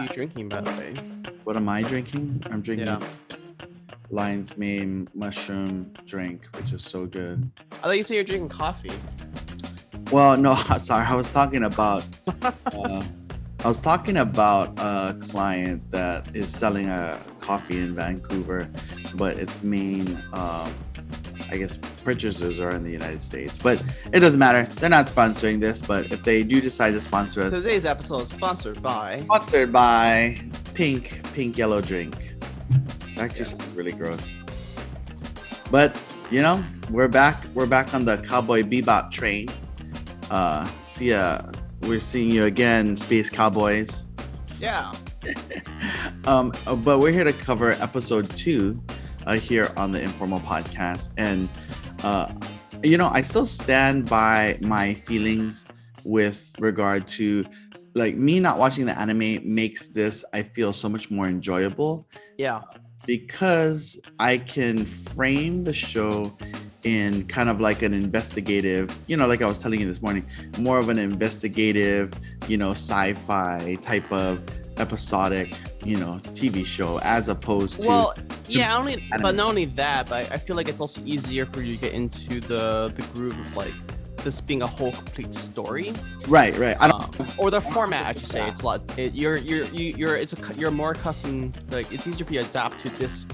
you drinking, by the way? What am I drinking? I'm drinking Yeah. Lion's Mane mushroom drink, which is so good. I thought you said you're drinking coffee. Well, no, sorry. I was talking about a client that is selling a coffee in Vancouver, but its main, I guess, purchasers are in the United States. But it doesn't matter. They're not sponsoring this, but if they do decide to sponsor us, Today's episode is sponsored by Pink Yellow Drink. That just sounds really gross. But we're back. We're back on the Cowboy Bebop train. We're seeing you again, Space Cowboys. Yeah. But we're here to cover episode 2 here on the Informal Podcast. And I still stand by my feelings with regard to me not watching the anime makes this, I feel, so much more enjoyable. Yeah. Because I can frame the show in kind of like an investigative, like I was telling you this morning, more of an investigative, sci-fi type of episodic, TV show, as opposed to. Well, yeah, but not only that, but I feel like it's also easier for you to get into the groove of this being a whole complete story. Right. Or the format, I should say. It's a lot. You're more accustomed. It's easier for you to adapt to this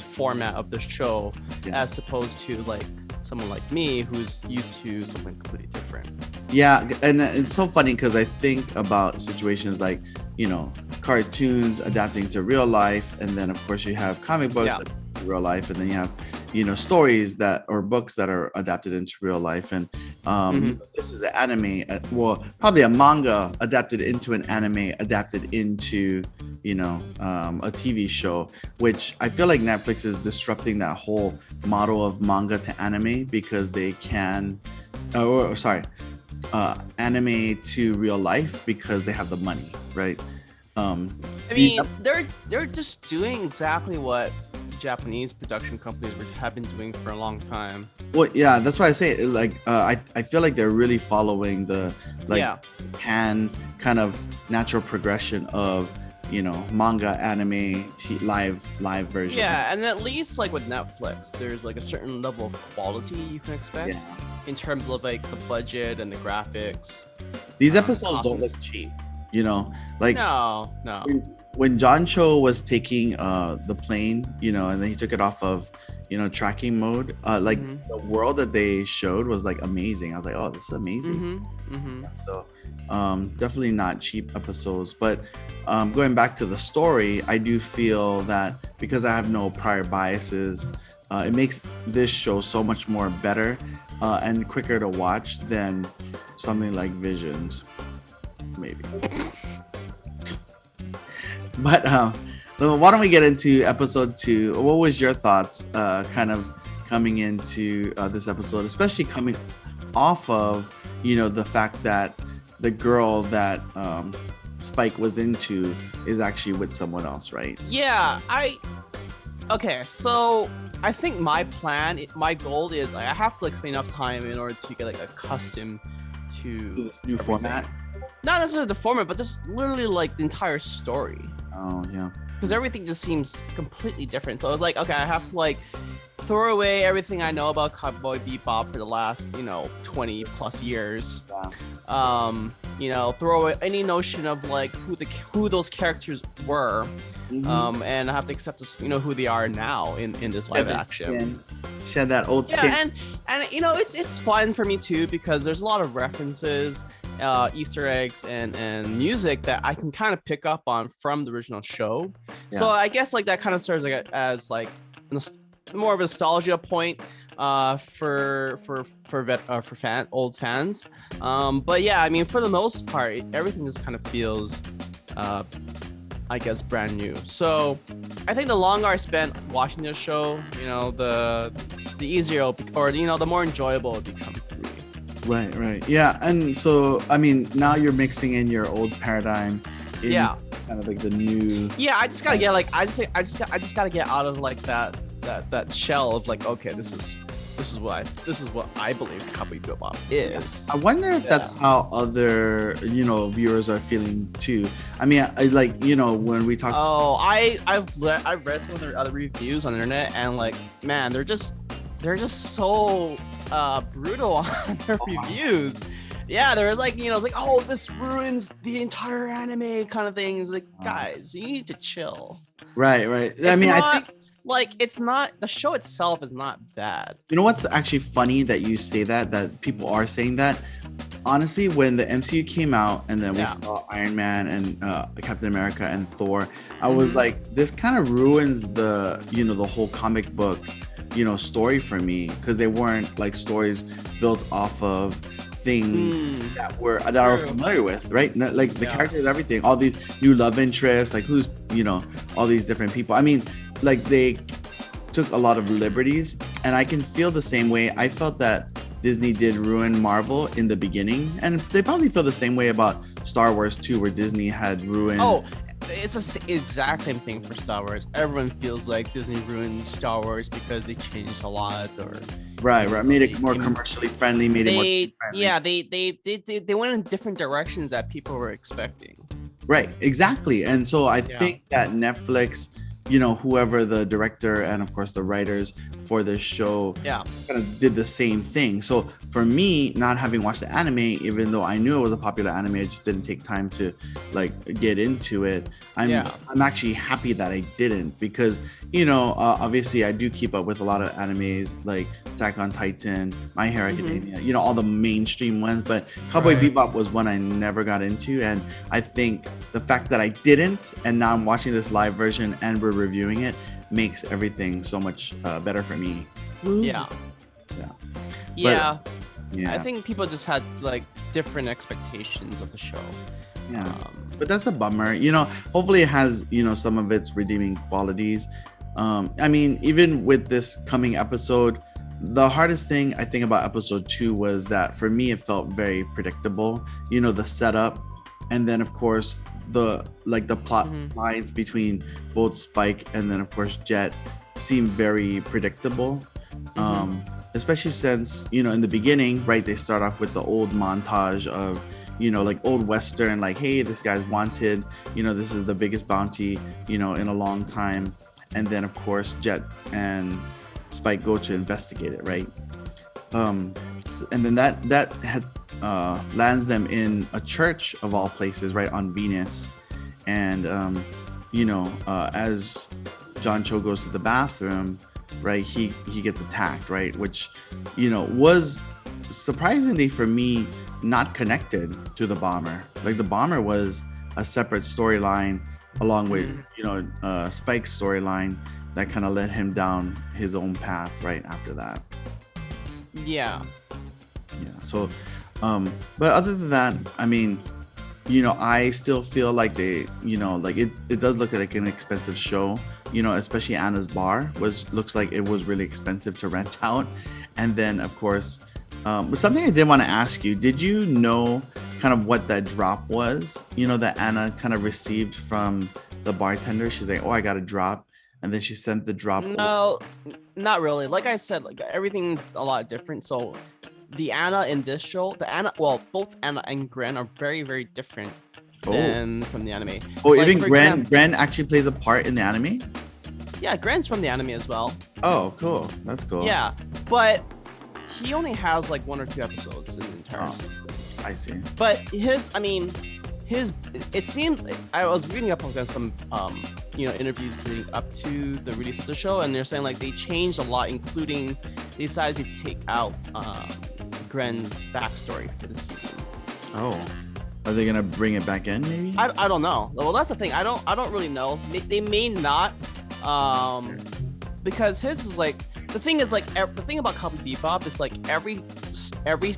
format of the show, as opposed to someone like me who's used to something completely different. Yeah, and it's so funny because I think about situations like cartoons adapting to real life, and then of course you have comic books adapting to real life, and then you have stories or books that are adapted into real life. And this is an anime, probably a manga adapted into an anime, adapted into a TV show, which I feel like Netflix is disrupting that whole model of manga to anime, because they can anime to real life because they have the money, right? They're just doing exactly what Japanese production companies have been doing for a long time. Well, yeah, that's why I say I feel like they're really following the Japan kind of natural progression of manga, anime, live version. Yeah, and at least with Netflix, there's a certain level of quality you can expect in terms of the budget and the graphics. These episodes don't look cheap, No. When John Cho was taking the plane, and then he took it off of tracking mode, the world that they showed was amazing. I was like, oh, this is amazing. So definitely not cheap episodes. But going back to the story, I do feel that because I have no prior biases, it makes this show so much more better and quicker to watch than something like Visions, maybe. But why don't we get into episode 2? What was your thoughts kind of coming into this episode, especially coming off of the fact that the girl that Spike was into is actually with someone else, right? Yeah, so I think my goal is I have to spend enough time in order to get accustomed to this new format. Not necessarily the format, but just literally the entire story. Oh yeah. Because everything just seems completely different. So I was like, okay, I have to throw away everything I know about Cowboy Bebop for the last 20 plus years. Yeah. Throw away any notion of who those characters were, and I have to accept who they are now in this live action. Shed that old skin. And it's fun for me too, because there's a lot of references, Easter eggs, and music that I can kind of pick up on from the original show. Yeah. So I guess that kind of serves as more of a nostalgia point for old fans. But yeah, for the most part, everything just kind of feels I guess brand new. So I think the longer I spent watching this show, the easier or the more enjoyable it becomes for me. Right. Yeah, and so now you're mixing in your old paradigm. Kind of the new. Yeah, I just gotta get I just gotta get out of that shell of okay, this is this is what I believe Cowboy Bebop is. I wonder if that's how other viewers are feeling too. I mean, I like when we talk. Oh, I've read some of their other reviews on the internet, and like, man, they're just so brutal on their reviews. Yeah, there was like, it's like, oh, this ruins the entire anime kind of thing. It's like, guys, you need to chill. Right. I think like, it's not, the show itself is not bad. You know what's actually funny that you say that people are saying that? Honestly, when the MCU came out and then we saw Iron Man and Captain America and Thor, I was like, this kind of ruins the the whole comic book story for me, because they weren't like stories built off of things that I was familiar with, right? Like the characters, everything, all these new love interests, like who's all these different people. I mean, like they took a lot of liberties, and I can feel the same way. I felt that Disney did ruin Marvel in the beginning, and they probably feel the same way about Star Wars too, where Disney had ruined. Oh, it's the exact same thing for Star Wars. Everyone feels like Disney ruined Star Wars because they changed a lot, or right, made it more commercially friendly, made it more friendly. Yeah, they went in different directions that people were expecting. Right, exactly. And so I think that Netflix, whoever the director and of course the writers for this show kind of did the same thing. So for me, not having watched the anime, even though I knew it was a popular anime, I just didn't take time to like get into it. I'm actually happy that I didn't, because obviously I do keep up with a lot of animes like Attack on Titan, My Hero Academia, all the mainstream ones, but Cowboy Bebop was one I never got into. And I think the fact that I didn't, and now I'm watching this live version and we're reviewing it, makes everything so much better for me. Yeah. I think people just had like different expectations of the show. But that's a bummer. Hopefully it has some of its redeeming qualities. I mean, even with this coming episode, the hardest thing I think about episode 2 was that for me it felt very predictable. The setup, and then of course the plot lines between both Spike and then of course Jet seem very predictable. Especially since in the beginning, right, they start off with the old montage of like old Western, like, hey, this guy's wanted, this is the biggest bounty in a long time. And then of course Jet and Spike go to investigate it, right? And then that had lands them in a church of all places, right, on Venus. And as John Cho goes to the bathroom, right, he gets attacked, right, which was surprisingly for me not connected to the bomber. Like the bomber was a separate storyline along with Spike's storyline that kind of led him down his own path right after that. So but other than that, I mean, I still feel like they like it does look like an expensive show, especially Anna's bar looks like it was really expensive to rent out. And then of course but something I did want to ask you, did you know kind of what that drop was that Anna kind of received from the bartender? She's like, oh, I got a drop, and then she sent the drop. No, not really. Like I said, like everything's a lot different. So the Anna in this show, both Anna and Gren are very, very different than from the anime. Oh, like, even Gren actually plays a part in the anime? Yeah, Gren's from the anime as well. Oh, cool. That's cool. Yeah, but he only has like 1 or 2 episodes in the entire season. I see. But it seemed, I was reading up on some interviews leading up to the release of the show, and they're saying like they changed a lot, including they decided to take out Gren's backstory for the season. Oh, are they gonna bring it back in? Maybe I don't know. Well, that's the thing. I don't really know. They may not, because his is like, the thing is like the thing about Cowboy Bebop is like every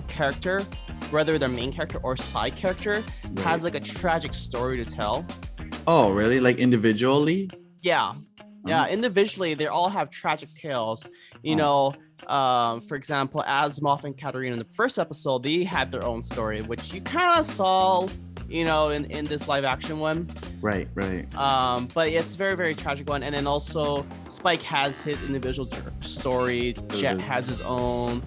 character, whether they're main character or side character, has like a tragic story to tell. Oh, really? Like individually? Yeah. Individually, they all have tragic tales. For example, Asimov and Katarina in the first episode, they had their own story, which you kind of saw in this live action one. Right. But it's very, very tragic one. And then also Spike has his individual story. Jet has his own.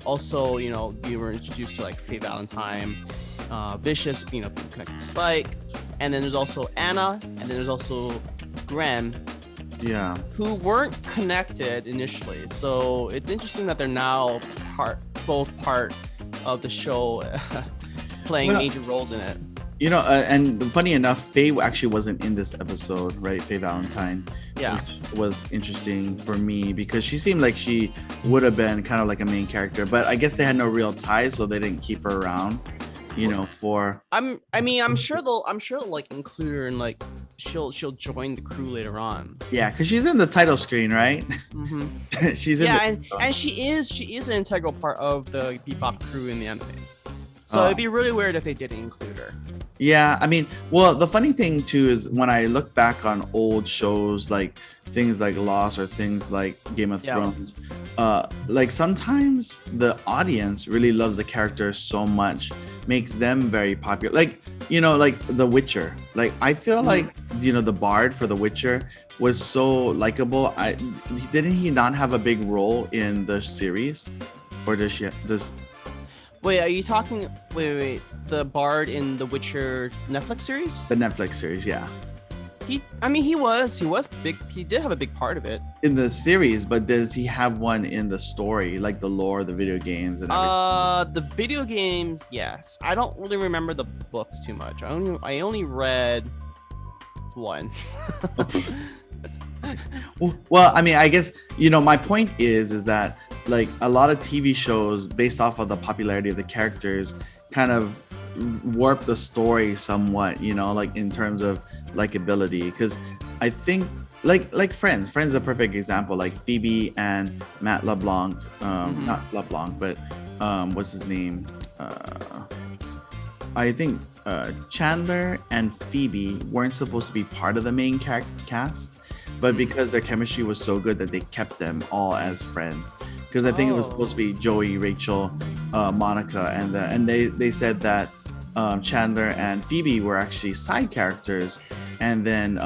Also, we were introduced to like Faye Valentine, Vicious, connected to Spike. And then there's also Anna, and then there's also Gren. Yeah. Who weren't connected initially. So it's interesting that they're now both part of the show, playing major roles in it. And funny enough, Faye actually wasn't in this episode, right? Faye Valentine. Yeah. Which was interesting for me because she seemed like she would have been kind of like a main character, but I guess they had no real ties, so they didn't keep her around. For I'm sure they'll like include her and like she'll join the crew later on. Yeah, because she's in the title screen, right? Mm-hmm. She's in and she is an integral part of the Bebop crew in the anime. So it'd be really weird if they didn't include her. Yeah, the funny thing too is when I look back on old shows like things like Lost or things like Game of Thrones, like sometimes the audience really loves the character so much, makes them very popular. Like, like The Witcher. Like I feel like, the bard for The Witcher was so likable. Didn't he not have a big role in the series? Or does Wait, are you talking? Wait. The Bard in the Witcher Netflix series? The Netflix series, yeah. He was big. He did have a big part of it in the series, but does he have one in the story, like the lore, the video games, and everything? The video games, yes. I don't really remember the books too much. I only read one. Well, I guess my point is that like a lot of TV shows based off of the popularity of the characters kind of warp the story somewhat, like in terms of likability. Because I think like Friends is a perfect example. Like Phoebe and Matt LeBlanc, not LeBlanc, but what's his name? I think Chandler and Phoebe weren't supposed to be part of the main cast, but because their chemistry was so good that they kept them all as friends. Because I think it was supposed to be Joey, Rachel, Monica, and they said that Chandler and Phoebe were actually side characters. And then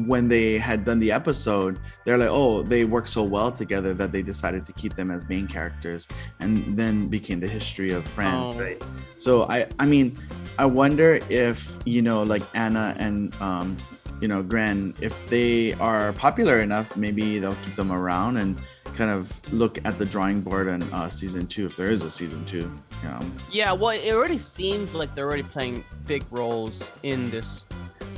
when they had done the episode, they're like, oh, they work so well together that they decided to keep them as main characters, and then became the history of Friends, right? So I wonder if like Anna and Gren, if they are popular enough, maybe they'll keep them around and kind of look at the drawing board on season 2, if there is a season 2. Yeah, well, it already seems like they're already playing big roles in this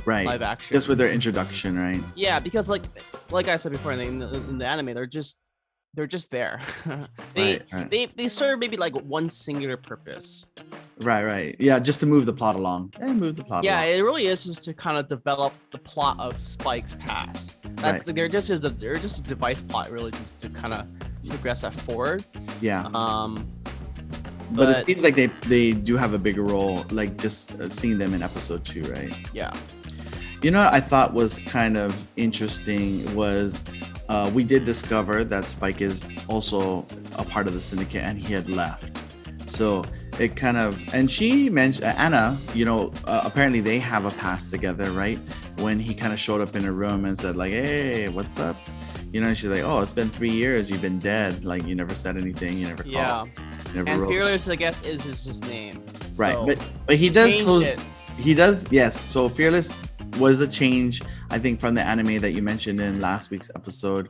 live action. Just with their introduction, right? Yeah, because like I said before, in the anime, they're just there. They serve maybe like one singular purpose. Right. Yeah, just to move the plot along. Yeah, it really is just to kind of develop the plot of Spike's past. They're just a device plot, really, just to kind of progress that forward. Yeah. But it seems like they do have a bigger role, like just seeing them in episode 2, right? Yeah. What I thought was kind of interesting was we did discover that Spike is also a part of the syndicate and he had left. So it kind of, and she mentioned Anna, apparently they have a past together, right? When he kind of showed up in her room and said like, hey, what's up? She's like, oh, it's been 3 years. You've been dead. Like you never said anything. You never called. Yeah. And wrote. Fearless, I guess, is his name. Right. So but he does close. it. He does. Yes. So Fearless was a change, I think, from the anime that you mentioned in last week's episode,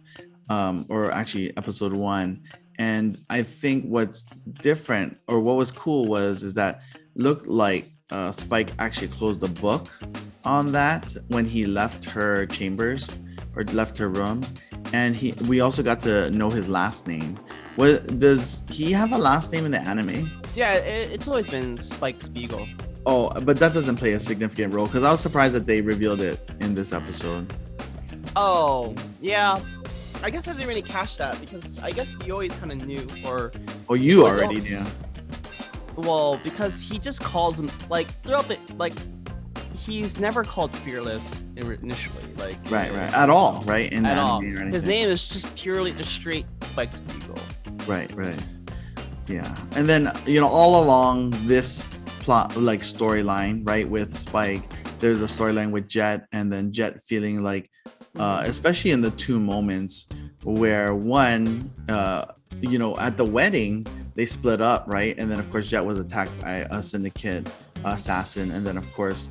or actually episode 1. And I think what's different, or what was cool, is that looked like Spike actually closed the book on that when he left her chambers or left her room, and we also got to know his last name. Does he have a last name in the anime? Yeah, it's always been Spike Spiegel. Oh, but that doesn't play a significant role, because I was surprised that they revealed it in this episode. Oh, yeah. I guess I didn't really catch that, because I guess you always kind of knew, or... Oh, you already knew. Well, because he just calls him, like, throughout the, like, he's never called Fearless initially, like... Right. At all, right? At all. His name is just purely the straight Spike Spiegel. Right. Yeah. And then, all along this plot like storyline, right? With Spike, there's a storyline with Jet, and then Jet feeling like, especially in the two moments where one, at the wedding they split up, right? And then of course Jet was attacked by a syndicate assassin, and then of course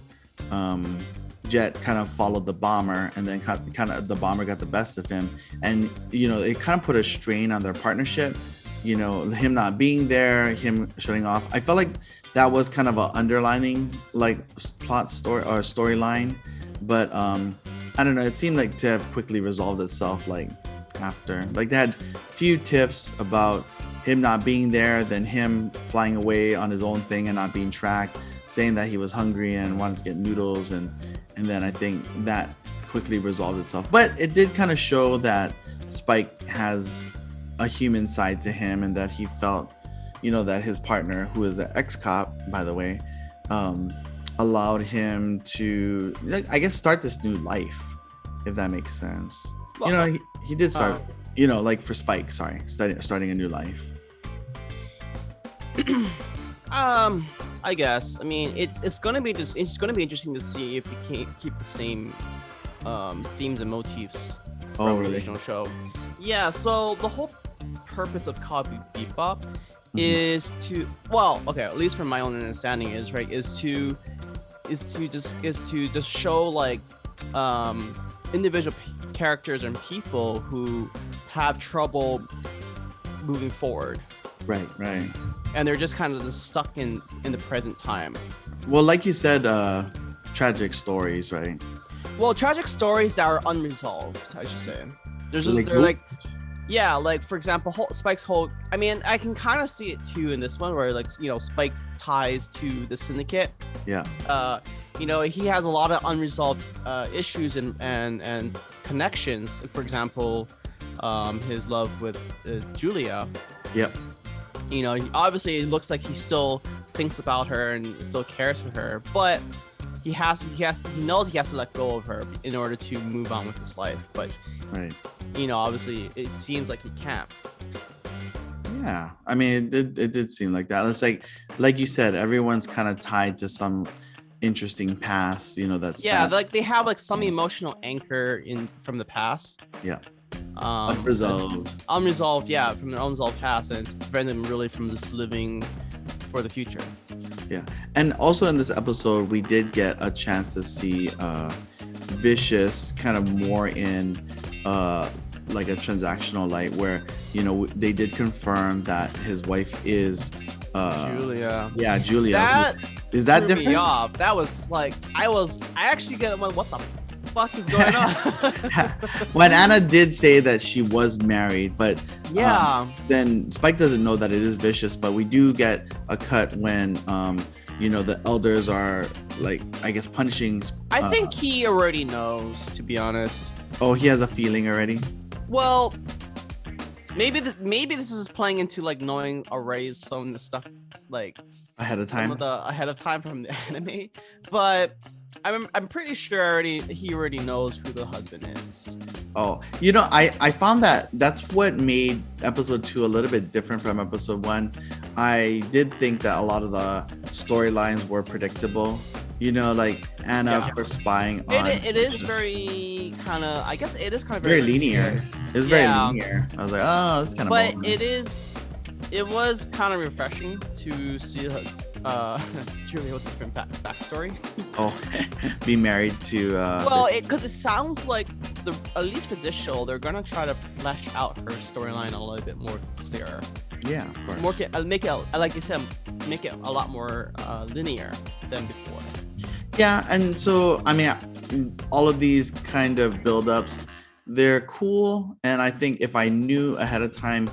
Jet kind of followed the bomber, and then kind of the bomber got the best of him, and it kind of put a strain on their partnership. Him not being there, him shutting off. I felt like that was kind of an underlining like plot story or storyline, but I don't know. It seemed like to have quickly resolved itself like after. Like they had few tiffs about him not being there, then him flying away on his own thing and not being tracked, saying that he was hungry and wanted to get noodles, and then I think that quickly resolved itself. But it did kind of show that Spike has a human side to him, and that he felt, that his partner, who is an ex-cop, by the way, allowed him to, I guess, start this new life, if that makes sense. Well, he did start, like for Spike, starting a new life. I guess. I mean, it's gonna be interesting to see if we can't keep the same themes and motifs from the original show. Yeah. So the whole purpose of Cowboy Bebop is to, at least from my own understanding, is to just show like individual characters and people who have trouble moving forward. Right. And they're just kind of just stuck in the present time. Well, like you said, tragic stories, right? Well, tragic stories that are unresolved, I should say. Like for example, Spike's whole. I mean, I can kind of see it too in this one, where like Spike's ties to the syndicate. Yeah. He has a lot of unresolved issues and connections. For example, his love with Julia. Yep. Obviously it looks like he still thinks about her and still cares for her, but he knows he has to let go of her in order to move on with his life. But right. Obviously it seems like he can't. Yeah, I mean, it did seem like that. It's like you said, everyone's kind of tied to some interesting past. That's like they have like some emotional anchor from the past. Yeah. Unresolved, yeah, from their unresolved past, and it's preventing them really from just living for the future. Yeah, and also in this episode, we did get a chance to see Vicious kind of more in like a transactional light, where they did confirm that his wife is Julia. Yeah, Julia. That is that threw different? Me off. That was like I actually get what the fuck is going on? When Anna did say that she was married, but then Spike doesn't know that it is Vicious. But we do get a cut when the elders are like, I guess, punishing. I think he already knows, to be honest. Oh, he has a feeling already. Well, maybe this is playing into like knowing already some of the stuff like ahead of time from the anime, but I'm pretty sure he already knows who the husband is. Oh, I found that's what made episode 2 a little bit different from episode 1. I did think that a lot of the storylines were predictable. Like Anna for spying on. It is very kind of. I guess it is kind of very linear. It's very linear. I was like, oh, it's kind of. But boring. It was kind of refreshing to see Julia with a different backstory. Oh, be married to. Because it sounds like at least for this show, they're gonna try to flesh out her storyline a little bit more clearer. Yeah, of course. Make it, like you said, make it a lot more linear than before. Yeah, and so I mean, all of these kind of build-ups, they're cool, and I think if I knew ahead of time,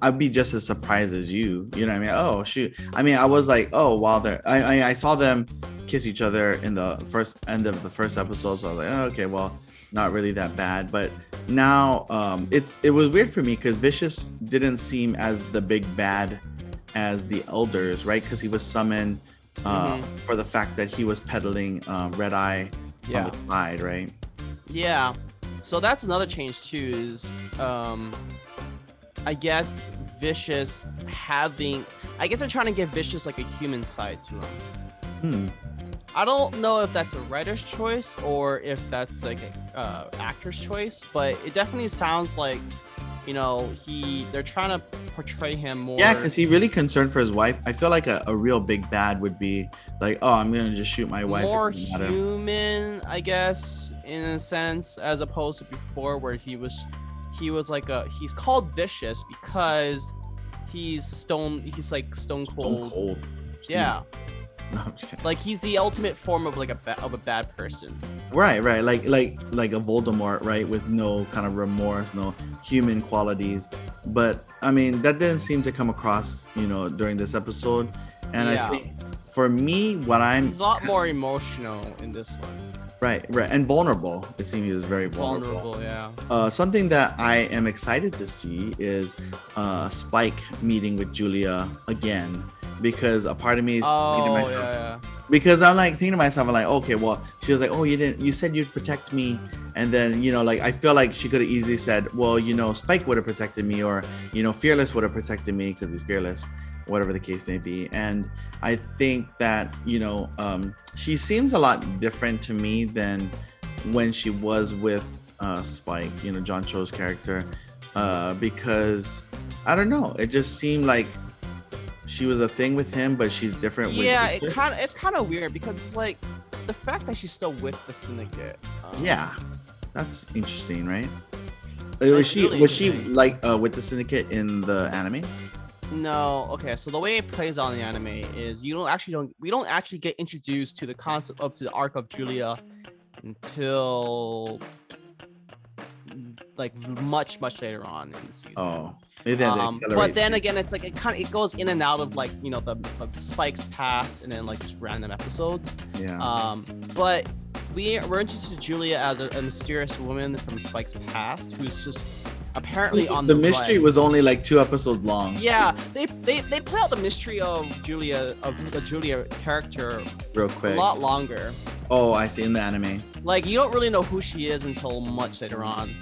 I'd be just as surprised as you. You know what I mean? Oh shoot! I mean, I was like, oh, while I saw them kiss each other in the end of the first episode, so I was like, oh, okay, well, not really that bad. But now, it was weird for me because Vicious didn't seem as the big bad as the elders, right? Because he was summoned for the fact that he was peddling Red Eye on the side, right? Yeah. So that's another change too. Is I guess Vicious having, I guess they're trying to give Vicious like a human side to him. I don't know if that's a writer's choice or if that's like a actor's choice, but it definitely sounds like, you know, they're trying to portray him more. Yeah, because he's really concerned for his wife. I feel like a real big bad would be like, oh, I'm gonna just shoot my wife. More human, I guess, in a sense, as opposed to before where he was like he's called Vicious because he's like stone cold. Stone cold. Yeah. No, I'm just kidding. Like he's the ultimate form of like a bad person. Right. Like a Voldemort, right? With no kind of remorse, no human qualities. But I mean, that didn't seem to come across, you know, during this episode. And I think for me, he's a lot more emotional in this one. Right, and vulnerable. It seems he was very vulnerable. Yeah. Something that I am excited to see is Spike meeting with Julia again, because a part of me is thinking to myself, because I'm like thinking to myself, I'm like, okay, well, she was like, oh, you said you'd protect me, and then, you know, like I feel like she could have easily said, well, you know, Spike would have protected me, or, you know, Fearless would have protected me because he's fearless, whatever the case may be. And I think that, you know, she seems a lot different to me than when she was with Spike, you know, John Cho's character, because I don't know, it just seemed like she was a thing with him, but she's different with it's kind of weird because it's like the fact that she's still with the Syndicate. Yeah, that's interesting, right? Was she like with the Syndicate in the anime? No. Okay, so the way it plays out in the anime is we don't actually get introduced to the concept to the arc of Julia until like much later on in the season. Oh. But then again, it's like it goes in and out of like, you know, the Spike's past and then like just random episodes. Yeah. But we're introduced to Julia as a mysterious woman from Spike's past who's just apparently on the mystery run. was only like 2 episodes long. Yeah, they play out the mystery of the Julia character real quick, a lot longer. Oh, I see, in the anime. Like you don't really know who she is until much later on.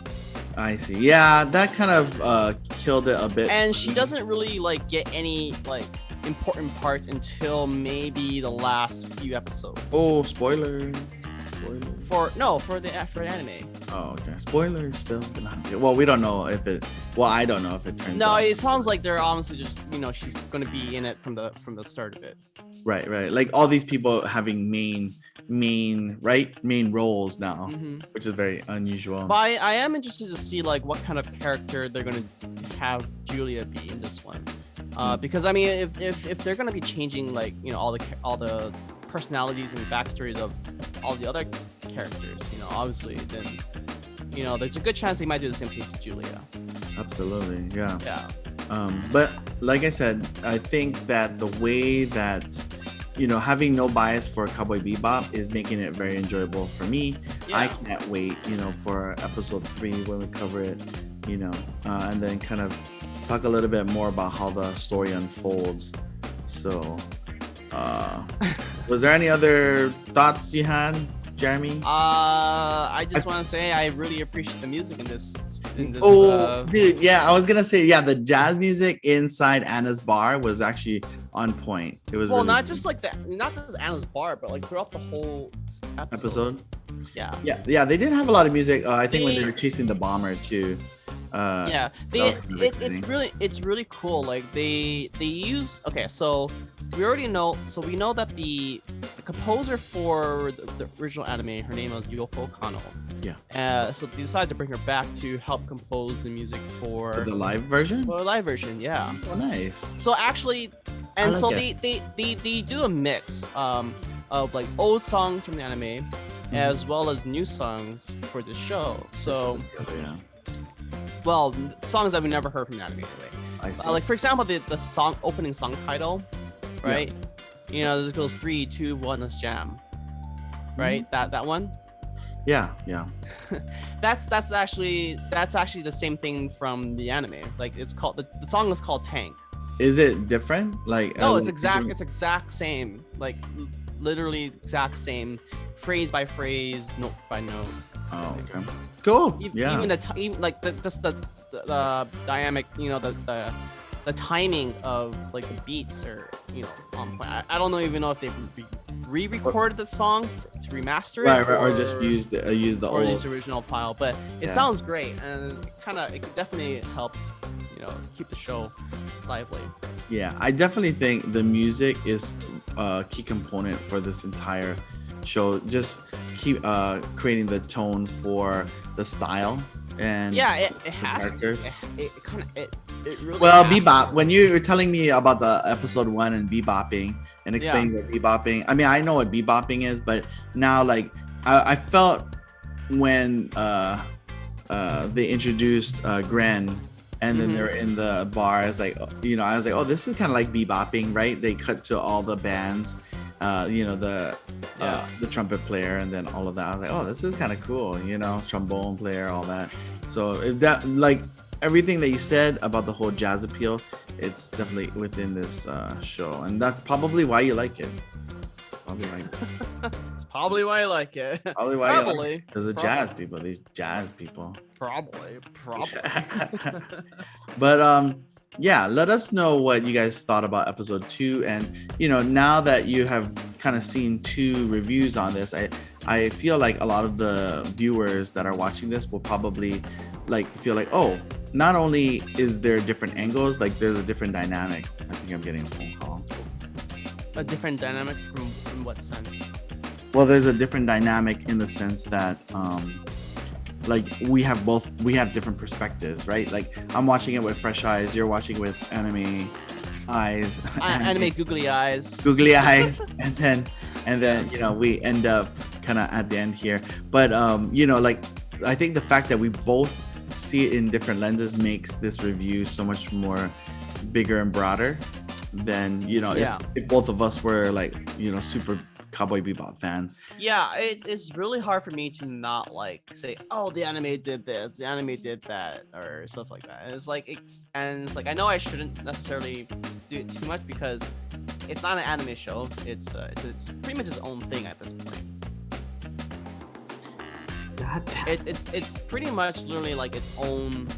I see. Yeah, that kind of killed it a bit. And she doesn't really like get any like important parts until maybe the last few episodes. Oh, spoiler. For the anime. Oh, okay. Spoilers still. Well, we don't know if it. Well, I don't know if it turns. No, out. It sounds like they're honestly just, you know, she's going to be in it from the start of it. Right. Like all these people having main roles now, which is very unusual. But I am interested to see like what kind of character they're going to have Julia be in this one, because I mean, if they're going to be changing like, you know, all the personalities and backstories of all the other characters, you know, obviously, then, you know, there's a good chance they might do the same thing to Julia. Absolutely, yeah. Yeah. But like I said, I think that the way that, you know, having no bias for Cowboy Bebop is making it very enjoyable for me. Yeah. I can't wait, you know, for episode 3 when we cover it, you know, and then kind of talk a little bit more about how the story unfolds. So, was there any other thoughts you had, Jeremy? I just want to say I really appreciate the music in this. Dude, yeah, I was gonna say, yeah, the jazz music inside Anna's bar was actually on point. It was not just Anna's bar, but like throughout the whole episode. Yeah, they did have a lot of music. I think when they were chasing the bomber too. It's really cool. Like they use, okay, so we know that the composer for the original anime, her name was Yoko Kano. Yeah. So they decided to bring her back to help compose the music for the live version. For the live version, yeah. Oh, nice. So actually, and like so they do a mix of like old songs from the anime, as well as new songs for the show. So yeah. Well, songs that we never heard from the anime anyway. I see. Like for example, the opening song title, right? Yeah. You know, this goes 3, 2, 1, let's jam. Right? That one? Yeah. that's actually the same thing from the anime. Like it's called the song is called Tank. Is it different? Like no, it's exact same. Like literally exact same, phrase by phrase, note by note. Oh, okay. Cool. Even like just the dynamic, you know, the the timing of like the beats are, you know, on point. I don't even know if they re-recorded the song to remaster it, right, or just use the old original file, but it sounds great, and it definitely helps, you know, keep the show lively. Yeah, I definitely think the music is a key component for this entire show. Just keep creating the tone for the style and it has to. It really Bebop, when you were telling me about the episode 1 and bebopping and explaining what bebopping, I mean, I know what bebopping is, but now like I felt when they introduced Gren and then they're in the bar, I was like, you know, oh, this is kind of like bebopping, right? They cut to all the bands, you know, the trumpet player and then all of that. I was like, oh, this is kind of cool, you know, trombone player, all that. So if that, like, everything that you said about the whole jazz appeal, it's definitely within this show, and that's probably why you like it. It's probably why I like it. Probably because of jazz people. These jazz people. Probably. But yeah, let us know what you guys thought about episode 2, and you know, now that you have kind of seen 2 reviews on this, I feel like a lot of the viewers that are watching this will probably like feel like, oh, not only is there different angles, like there's a different dynamic. I think I'm getting a phone call. A different dynamic from what sense? Well, there's a different dynamic in the sense that like we have different perspectives, right? Like I'm watching it with fresh eyes, you're watching with anime eyes. Anime googly eyes. and then you know, we end up kind of at the end here. But you know, like I think the fact that we both see it in different lenses makes this review so much more bigger and broader than, you know, if both of us were like, you know, super Cowboy Bebop fans. Yeah, it's really hard for me to not like say, oh, the anime did this, the anime did that, or stuff like that. And it's like, I know I shouldn't necessarily do it too much because it's not an anime show. It's pretty much its own thing at this point. It's pretty much literally like its own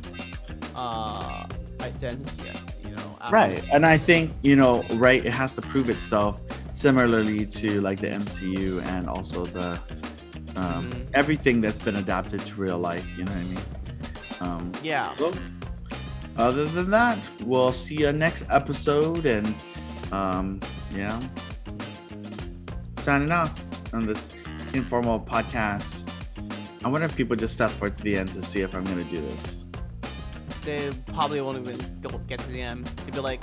identity, you know. Right, and I think, you know, right, it has to prove itself similarly to like the MCU and also the everything that's been adapted to real life. You know what I mean? Yeah. So, other than that, we'll see you next episode, and you know, signing off on this informal podcast. I wonder if people just fast forward to the end to see if I'm gonna do this. They probably won't even get to the end. They'll be like,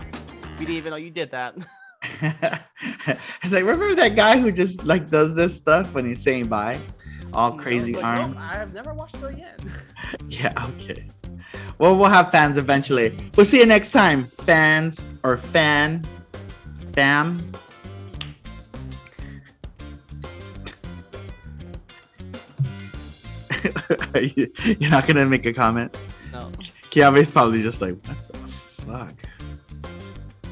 we didn't even know you did that. It's like, remember that guy who just like does this stuff when he's saying bye? All crazy like, arm. Oh, I have never watched it again. Yeah, okay. Well, we'll have fans eventually. We'll see you next time, fans or fam. You're not gonna make a comment? No. Kiabe's probably just like, what the fuck?